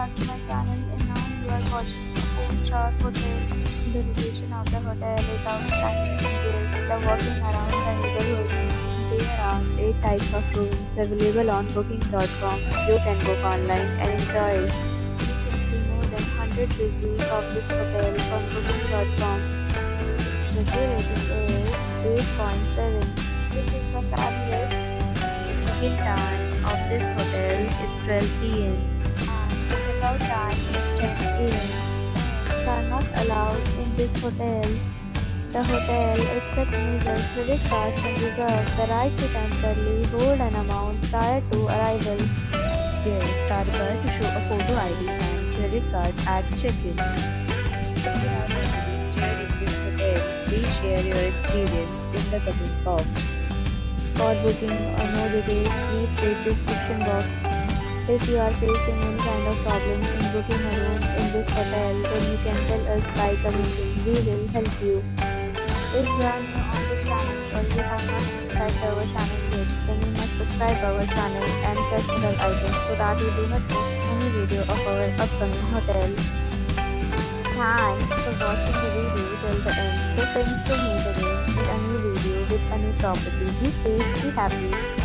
back to my channel, and now you are watching a 4-star hotel. The location of the hotel is outstanding and guests love walking around the neighborhood. There are 8 types of rooms available on booking.com. You can book online and enjoy it. You can see more than 100 reviews of this hotel from booking.com. The review rating is 8.7, which is the fabulous. Check-in time of this hotel is 12 p.m. and the check-out time is 10 a.m. Pets are not allowed in this hotel. The hotel accepts major credit cards and reserves the right to temporarily hold an amount prior to arrival. Guests are required to show a photo ID and credit card at check-in. If you have already stayed in this hotel, please share your experience in the comment box. For booking or more details, please read description box. If you are facing any kind of problem in booking a room in this hotel, then you can tell us by commenting. We will help you. If you are new on this channel or you have not subscribed our channel yet, then you must subscribe our channel and press the bell icon so that you do not miss any video of our upcoming hotel. Thanks for watching the video till the end. So friends, will meet again with a new video with a new property. Be safe, be happy.